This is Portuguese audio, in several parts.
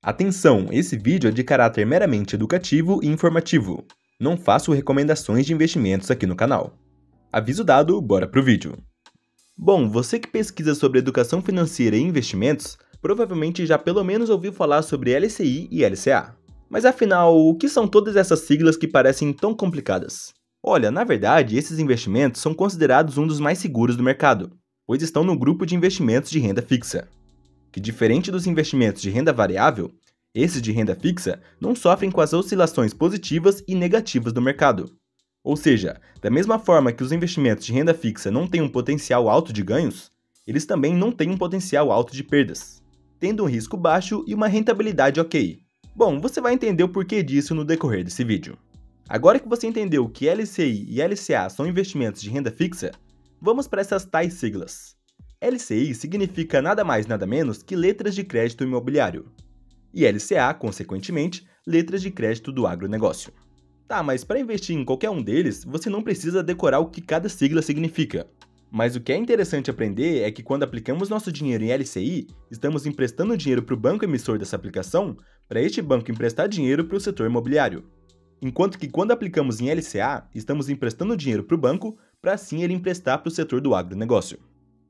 Atenção, esse vídeo é de caráter meramente educativo e informativo. Não faço recomendações de investimentos aqui no canal. Aviso dado, bora pro vídeo. Bom, você que pesquisa sobre educação financeira e investimentos, provavelmente já pelo menos ouviu falar sobre LCI e LCA. Mas afinal, o que são todas essas siglas que parecem tão complicadas? Olha, na verdade, esses investimentos são considerados um dos mais seguros do mercado, pois estão no grupo de investimentos de renda fixa. Que diferente dos investimentos de renda variável, esses de renda fixa não sofrem com as oscilações positivas e negativas do mercado. Ou seja, da mesma forma que os investimentos de renda fixa não têm um potencial alto de ganhos, eles também não têm um potencial alto de perdas, tendo um risco baixo e uma rentabilidade ok. Bom, você vai entender o porquê disso no decorrer desse vídeo. Agora que você entendeu que LCI e LCA são investimentos de renda fixa, vamos para essas tais siglas. LCI significa nada mais nada menos que letras de crédito imobiliário, e LCA, consequentemente, letras de crédito do agronegócio. Tá, mas para investir em qualquer um deles, você não precisa decorar o que cada sigla significa. Mas o que é interessante aprender é que quando aplicamos nosso dinheiro em LCI, estamos emprestando dinheiro para o banco emissor dessa aplicação, para este banco emprestar dinheiro para o setor imobiliário. Enquanto que quando aplicamos em LCA, estamos emprestando dinheiro para o banco, para assim ele emprestar para o setor do agronegócio.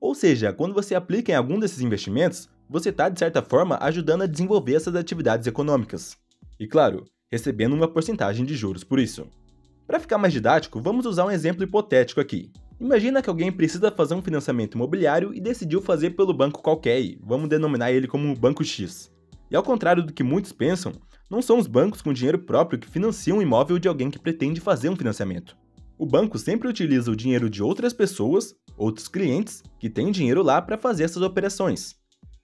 Ou seja, quando você aplica em algum desses investimentos, você está, de certa forma, ajudando a desenvolver essas atividades econômicas. E claro, recebendo uma porcentagem de juros por isso. Para ficar mais didático, vamos usar um exemplo hipotético aqui. Imagina que alguém precisa fazer um financiamento imobiliário e decidiu fazer pelo banco qualquer, vamos denominar ele como Banco X. E ao contrário do que muitos pensam, não são os bancos com dinheiro próprio que financiam o imóvel de alguém que pretende fazer um financiamento. O banco sempre utiliza o dinheiro de outras pessoas, outros clientes, que têm dinheiro lá para fazer essas operações,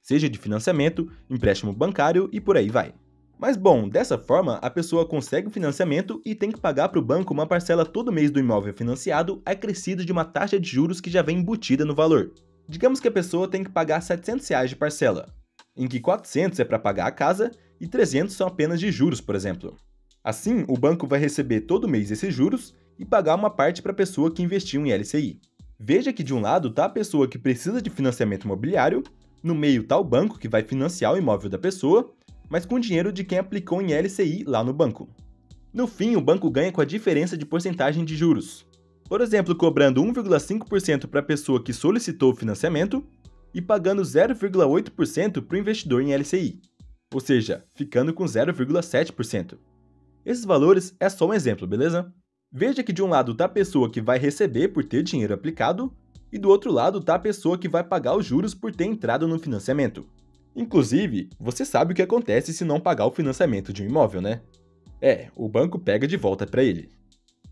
seja de financiamento, empréstimo bancário e por aí vai. Mas bom, dessa forma, a pessoa consegue o financiamento e tem que pagar para o banco uma parcela todo mês do imóvel financiado acrescida de uma taxa de juros que já vem embutida no valor. Digamos que a pessoa tem que pagar R$ 700 de parcela, em que 400 é para pagar a casa e 300 são apenas de juros, por exemplo. Assim, o banco vai receber todo mês esses juros e pagar uma parte para a pessoa que investiu em LCI. Veja que de um lado está a pessoa que precisa de financiamento imobiliário, no meio está o banco que vai financiar o imóvel da pessoa, mas com dinheiro de quem aplicou em LCI lá no banco. No fim, o banco ganha com a diferença de porcentagem de juros. Por exemplo, cobrando 1,5% para a pessoa que solicitou o financiamento e pagando 0,8% para o investidor em LCI, ou seja, ficando com 0,7%. Esses valores é só um exemplo, beleza? Veja que de um lado está a pessoa que vai receber por ter dinheiro aplicado, e do outro lado está a pessoa que vai pagar os juros por ter entrado no financiamento. Inclusive, você sabe o que acontece se não pagar o financiamento de um imóvel, né? O banco pega de volta para ele.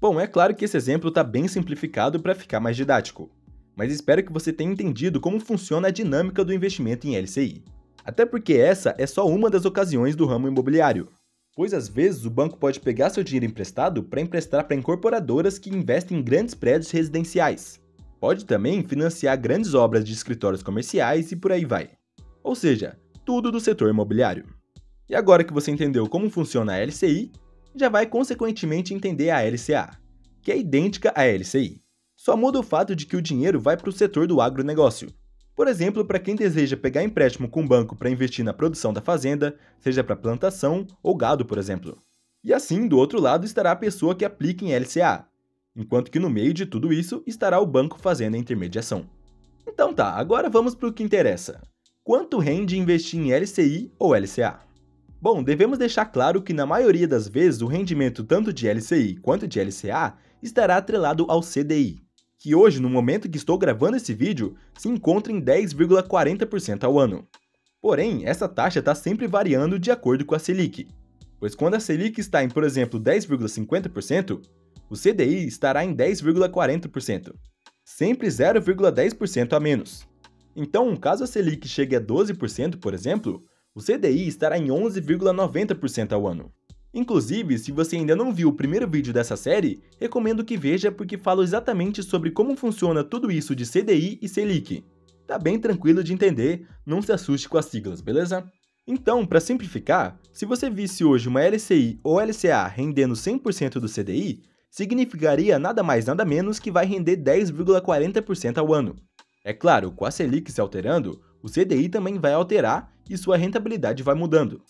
Bom, é claro que esse exemplo está bem simplificado para ficar mais didático, mas espero que você tenha entendido como funciona a dinâmica do investimento em LCI. Até porque essa é só uma das ocasiões do ramo imobiliário, pois às vezes o banco pode pegar seu dinheiro emprestado para emprestar para incorporadoras que investem em grandes prédios residenciais. Pode também financiar grandes obras de escritórios comerciais e por aí vai. Ou seja, tudo do setor imobiliário. E agora que você entendeu como funciona a LCI, já vai consequentemente entender a LCA, que é idêntica à LCI. Só muda o fato de que o dinheiro vai para o setor do agronegócio. Por exemplo, para quem deseja pegar empréstimo com o banco para investir na produção da fazenda, seja para plantação ou gado, por exemplo. E assim, do outro lado estará a pessoa que aplica em LCA, enquanto que no meio de tudo isso estará o banco fazendo a intermediação. Então tá, agora vamos para o que interessa. Quanto rende investir em LCI ou LCA? Bom, devemos deixar claro que na maioria das vezes o rendimento tanto de LCI quanto de LCA estará atrelado ao CDI, que hoje, no momento que estou gravando esse vídeo, se encontra em 10,40% ao ano. Porém, essa taxa está sempre variando de acordo com a Selic, pois quando a Selic está em, por exemplo, 10,50%, o CDI estará em 10,40%, sempre 0,10% a menos. Então, caso a Selic chegue a 12%, por exemplo, o CDI estará em 11,90% ao ano. Inclusive, se você ainda não viu o primeiro vídeo dessa série, recomendo que veja porque falo exatamente sobre como funciona tudo isso de CDI e Selic. Tá bem tranquilo de entender, não se assuste com as siglas, beleza? Então, para simplificar, se você visse hoje uma LCI ou LCA rendendo 100% do CDI, significaria nada mais nada menos que vai render 10,40% ao ano. É claro, com a Selic se alterando, o CDI também vai alterar e sua rentabilidade vai mudando.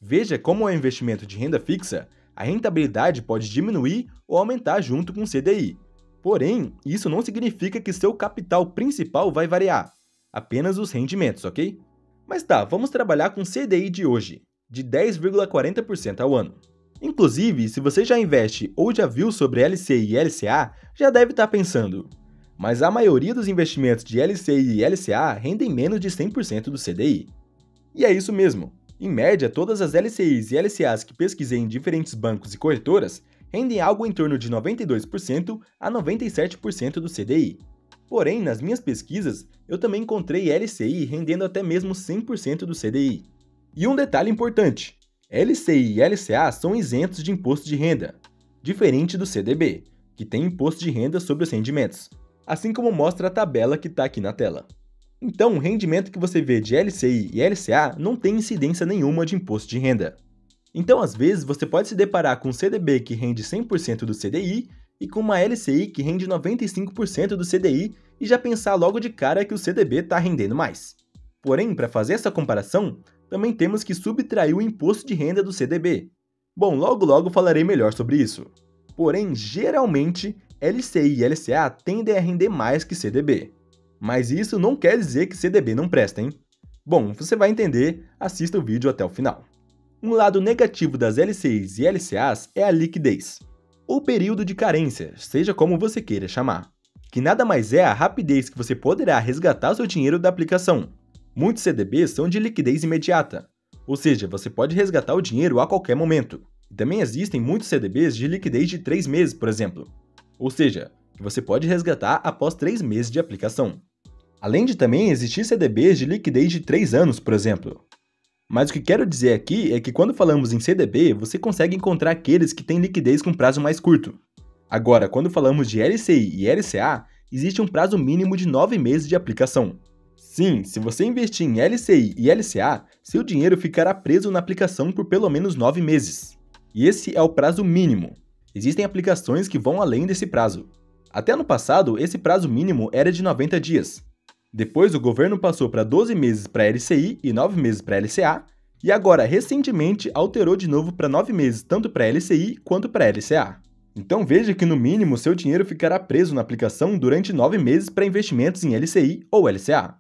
Veja como é um investimento de renda fixa, a rentabilidade pode diminuir ou aumentar junto com o CDI. Porém, isso não significa que seu capital principal vai variar, apenas os rendimentos, ok? Mas tá, vamos trabalhar com o CDI de hoje, de 10,40% ao ano. Inclusive, se você já investe ou já viu sobre LCI e LCA, já deve estar pensando, mas a maioria dos investimentos de LCI e LCA rendem menos de 100% do CDI. E é isso mesmo. Em média, todas as LCIs e LCAs que pesquisei em diferentes bancos e corretoras rendem algo em torno de 92% a 97% do CDI. Porém, nas minhas pesquisas, eu também encontrei LCI rendendo até mesmo 100% do CDI. E um detalhe importante, LCI e LCA são isentos de imposto de renda, diferente do CDB, que tem imposto de renda sobre os rendimentos, assim como mostra a tabela que está aqui na tela. Então, o rendimento que você vê de LCI e LCA não tem incidência nenhuma de imposto de renda. Então, às vezes, você pode se deparar com um CDB que rende 100% do CDI e com uma LCI que rende 95% do CDI e já pensar logo de cara que o CDB está rendendo mais. Porém, para fazer essa comparação, também temos que subtrair o imposto de renda do CDB. Bom, logo falarei melhor sobre isso. Porém, geralmente, LCI e LCA tendem a render mais que CDB. Mas isso não quer dizer que CDB não presta, hein? Bom, você vai entender, assista o vídeo até o final. Um lado negativo das LCIs e LCAs é a liquidez, ou período de carência, seja como você queira chamar, que nada mais é a rapidez que você poderá resgatar seu dinheiro da aplicação. Muitos CDBs são de liquidez imediata, ou seja, você pode resgatar o dinheiro a qualquer momento. E também existem muitos CDBs de liquidez de 3 meses, por exemplo, ou seja, que você pode resgatar após 3 meses de aplicação. Além de também existir CDBs de liquidez de 3 anos, por exemplo. Mas o que quero dizer aqui é que quando falamos em CDB, você consegue encontrar aqueles que têm liquidez com prazo mais curto. Agora, quando falamos de LCI e LCA, existe um prazo mínimo de 9 meses de aplicação. Sim, se você investir em LCI e LCA, seu dinheiro ficará preso na aplicação por pelo menos 9 meses. E esse é o prazo mínimo. Existem aplicações que vão além desse prazo. Até ano passado, esse prazo mínimo era de 90 dias. Depois, o governo passou para 12 meses para LCI e 9 meses para LCA, e agora, recentemente, alterou de novo para 9 meses tanto para LCI quanto para LCA. Então veja que no mínimo seu dinheiro ficará preso na aplicação durante 9 meses para investimentos em LCI ou LCA.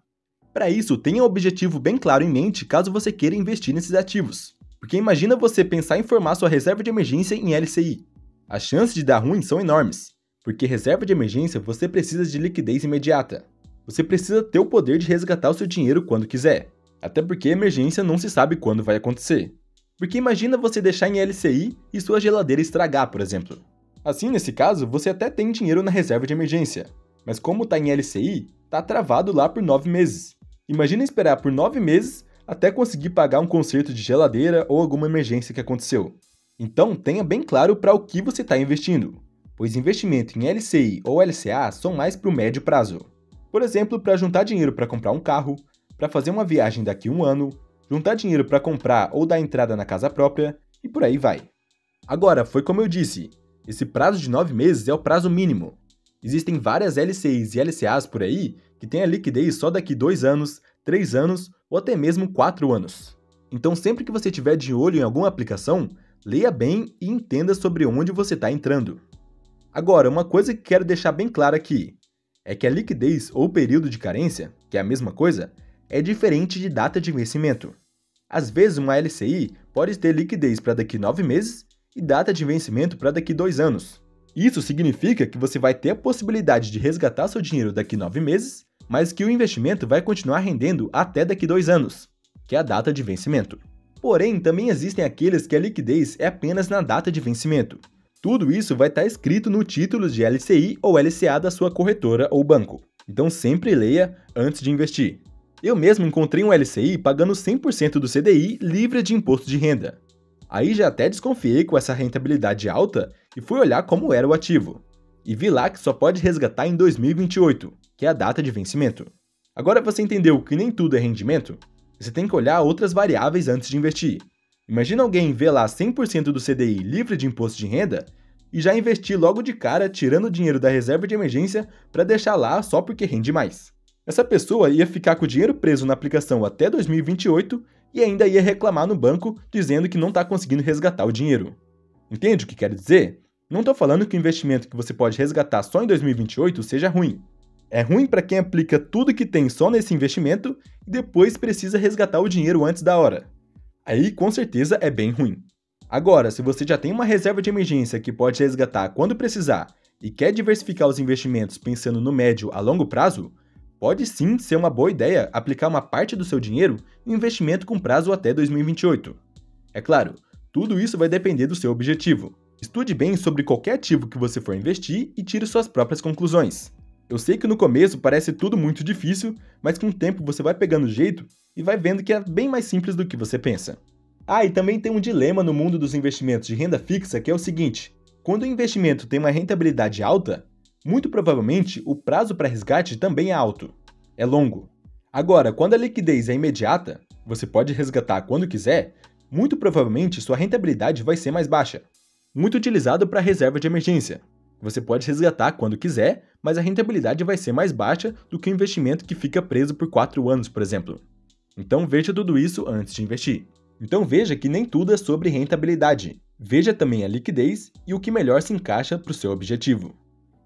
Para isso, tenha um objetivo bem claro em mente caso você queira investir nesses ativos. Porque imagina você pensar em formar sua reserva de emergência em LCI. As chances de dar ruim são enormes, porque reserva de emergência você precisa de liquidez imediata. Você precisa ter o poder de resgatar o seu dinheiro quando quiser, até porque emergência não se sabe quando vai acontecer. Porque imagina você deixar em LCI e sua geladeira estragar, por exemplo. Assim, nesse caso, você até tem dinheiro na reserva de emergência, mas como está em LCI, está travado lá por 9 meses. Imagina esperar por 9 meses até conseguir pagar um conserto de geladeira ou alguma emergência que aconteceu. Então, tenha bem claro para o que você está investindo, pois investimento em LCI ou LCA são mais para o médio prazo. Por exemplo, para juntar dinheiro para comprar um carro, para fazer uma viagem daqui a um ano, juntar dinheiro para comprar ou dar entrada na casa própria, e por aí vai. Agora, foi como eu disse, esse prazo de 9 meses é o prazo mínimo. Existem várias LCIs e LCAs por aí que têm a liquidez só daqui 2 anos, 3 anos ou até mesmo 4 anos. Então, sempre que você tiver de olho em alguma aplicação, leia bem e entenda sobre onde você está entrando. Agora, uma coisa que quero deixar bem clara aqui, é que a liquidez ou período de carência, que é a mesma coisa, é diferente de data de vencimento. Às vezes, uma LCI pode ter liquidez para daqui 9 meses e data de vencimento para daqui 2 anos. Isso significa que você vai ter a possibilidade de resgatar seu dinheiro daqui 9 meses, mas que o investimento vai continuar rendendo até daqui 2 anos, que é a data de vencimento. Porém, também existem aqueles que a liquidez é apenas na data de vencimento. Tudo isso vai estar escrito no título de LCI ou LCA da sua corretora ou banco. Então sempre leia antes de investir. Eu mesmo encontrei um LCI pagando 100% do CDI livre de imposto de renda. Aí já até desconfiei com essa rentabilidade alta e fui olhar como era o ativo. E vi lá que só pode resgatar em 2028, que é a data de vencimento. Agora você entendeu que nem tudo é rendimento? Você tem que olhar outras variáveis antes de investir. Imagina alguém ver lá 100% do CDI livre de imposto de renda e já investir logo de cara tirando o dinheiro da reserva de emergência para deixar lá só porque rende mais. Essa pessoa ia ficar com o dinheiro preso na aplicação até 2028 e ainda ia reclamar no banco dizendo que não está conseguindo resgatar o dinheiro. Entende o que quero dizer? Não estou falando que o investimento que você pode resgatar só em 2028 seja ruim. É ruim para quem aplica tudo que tem só nesse investimento e depois precisa resgatar o dinheiro antes da hora. Aí, com certeza, é bem ruim. Agora, se você já tem uma reserva de emergência que pode resgatar quando precisar e quer diversificar os investimentos pensando no médio a longo prazo, pode sim ser uma boa ideia aplicar uma parte do seu dinheiro em investimento com prazo até 2028. É claro, tudo isso vai depender do seu objetivo. Estude bem sobre qualquer ativo que você for investir e tire suas próprias conclusões. Eu sei que no começo parece tudo muito difícil, mas com o tempo você vai pegando o jeito e vai vendo que é bem mais simples do que você pensa. Ah, e também tem um dilema no mundo dos investimentos de renda fixa que é o seguinte: quando o investimento tem uma rentabilidade alta, muito provavelmente o prazo para resgate também é alto, é longo. Agora, quando a liquidez é imediata, você pode resgatar quando quiser, muito provavelmente sua rentabilidade vai ser mais baixa. Muito utilizado para reserva de emergência. Você pode resgatar quando quiser, mas a rentabilidade vai ser mais baixa do que o investimento que fica preso por 4 anos, por exemplo. Então veja tudo isso antes de investir. Então veja que nem tudo é sobre rentabilidade. Veja também a liquidez e o que melhor se encaixa para o seu objetivo.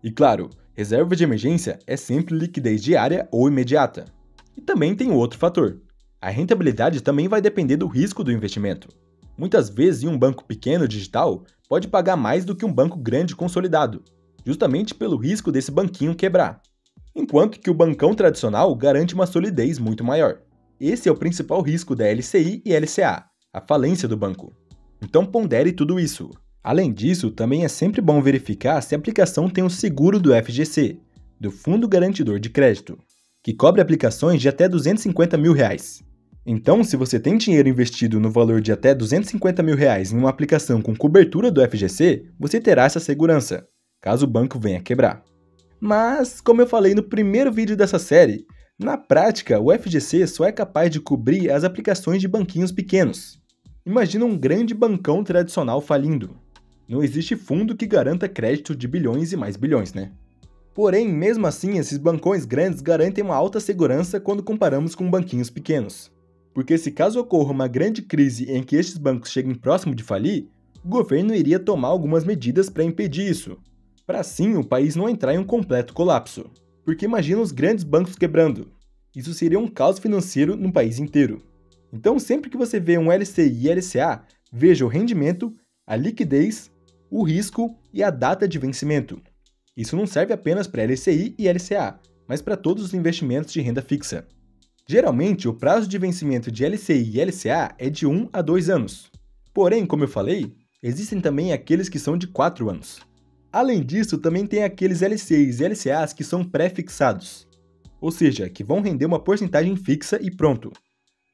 E claro, reserva de emergência é sempre liquidez diária ou imediata. E também tem outro fator. A rentabilidade também vai depender do risco do investimento. Muitas vezes, um banco pequeno digital pode pagar mais do que um banco grande consolidado, justamente pelo risco desse banquinho quebrar. Enquanto que o bancão tradicional garante uma solidez muito maior. Esse é o principal risco da LCI e LCA, a falência do banco. Então pondere tudo isso. Além disso, também é sempre bom verificar se a aplicação tem o seguro do FGC, do Fundo Garantidor de Crédito, que cobre aplicações de até R$250 mil. Então, se você tem dinheiro investido no valor de até R$250 mil em uma aplicação com cobertura do FGC, você terá essa segurança, caso o banco venha quebrar. Mas, como eu falei no primeiro vídeo dessa série, na prática, o FGC só é capaz de cobrir as aplicações de banquinhos pequenos. Imagina um grande bancão tradicional falindo. Não existe fundo que garanta crédito de bilhões e mais bilhões, né? Porém, mesmo assim, esses bancões grandes garantem uma alta segurança quando comparamos com banquinhos pequenos. Porque se caso ocorra uma grande crise em que estes bancos cheguem próximo de falir, o governo iria tomar algumas medidas para impedir isso, para assim o país não entrar em um completo colapso. Porque imagina os grandes bancos quebrando. Isso seria um caos financeiro no país inteiro. Então, sempre que você vê um LCI e LCA, veja o rendimento, a liquidez, o risco e a data de vencimento. Isso não serve apenas para LCI e LCA, mas para todos os investimentos de renda fixa. Geralmente, o prazo de vencimento de LCI e LCA é de 1 a 2 anos. Porém, como eu falei, existem também aqueles que são de 4 anos. Além disso, também tem aqueles LCIs e LCAs que são pré-fixados, ou seja, que vão render uma porcentagem fixa e pronto.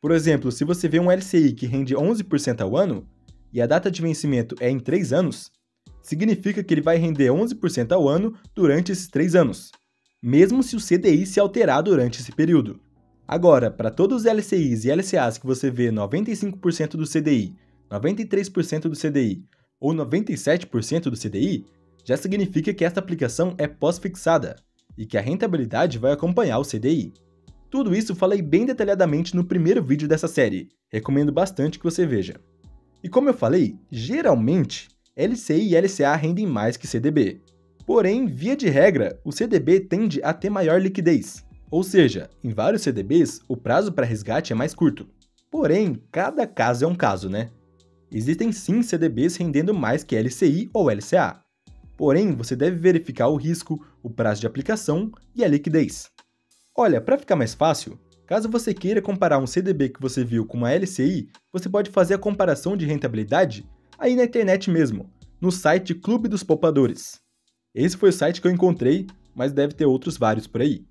Por exemplo, se você vê um LCI que rende 11% ao ano, e a data de vencimento é em 3 anos, significa que ele vai render 11% ao ano durante esses 3 anos, mesmo se o CDI se alterar durante esse período. Agora, para todos os LCIs e LCAs que você vê 95% do CDI, 93% do CDI ou 97% do CDI, já significa que esta aplicação é pós-fixada e que a rentabilidade vai acompanhar o CDI. Tudo isso falei bem detalhadamente no primeiro vídeo dessa série, recomendo bastante que você veja. E como eu falei, geralmente, LCI e LCA rendem mais que CDB. Porém, via de regra, o CDB tende a ter maior liquidez. Ou seja, em vários CDBs, o prazo para resgate é mais curto. Porém, cada caso é um caso, né? Existem sim CDBs rendendo mais que LCI ou LCA. Porém, você deve verificar o risco, o prazo de aplicação e a liquidez. Olha, para ficar mais fácil, caso você queira comparar um CDB que você viu com uma LCI, você pode fazer a comparação de rentabilidade aí na internet mesmo, no site Clube dos Poupadores. Esse foi o site que eu encontrei, mas deve ter outros vários por aí.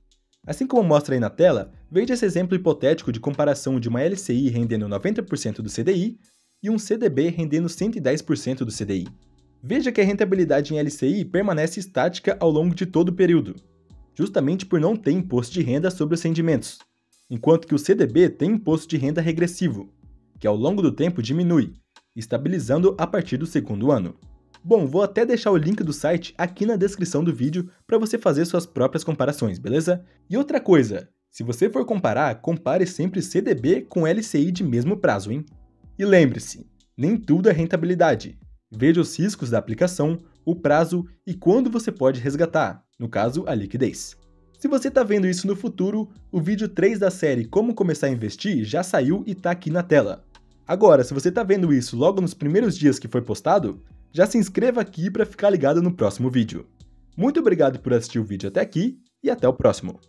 Assim como mostra aí na tela, veja esse exemplo hipotético de comparação de uma LCI rendendo 90% do CDI e um CDB rendendo 110% do CDI. Veja que a rentabilidade em LCI permanece estática ao longo de todo o período, justamente por não ter imposto de renda sobre os rendimentos, enquanto que o CDB tem imposto de renda regressivo, que ao longo do tempo diminui, estabilizando a partir do segundo ano. Bom, vou até deixar o link do site aqui na descrição do vídeo para você fazer suas próprias comparações, beleza? E outra coisa, Se você for comparar, compare sempre CDB com LCI de mesmo prazo, hein? E lembre-se, nem tudo é rentabilidade. Veja os riscos da aplicação, o prazo e quando você pode resgatar, no caso, a liquidez. Se você está vendo isso no futuro, o vídeo 3 da série Como Começar a Investir já saiu e está aqui na tela. Agora, se você está vendo isso logo nos primeiros dias que foi postado, já se inscreva aqui para ficar ligado no próximo vídeo. Muito obrigado por assistir o vídeo até aqui e até o próximo.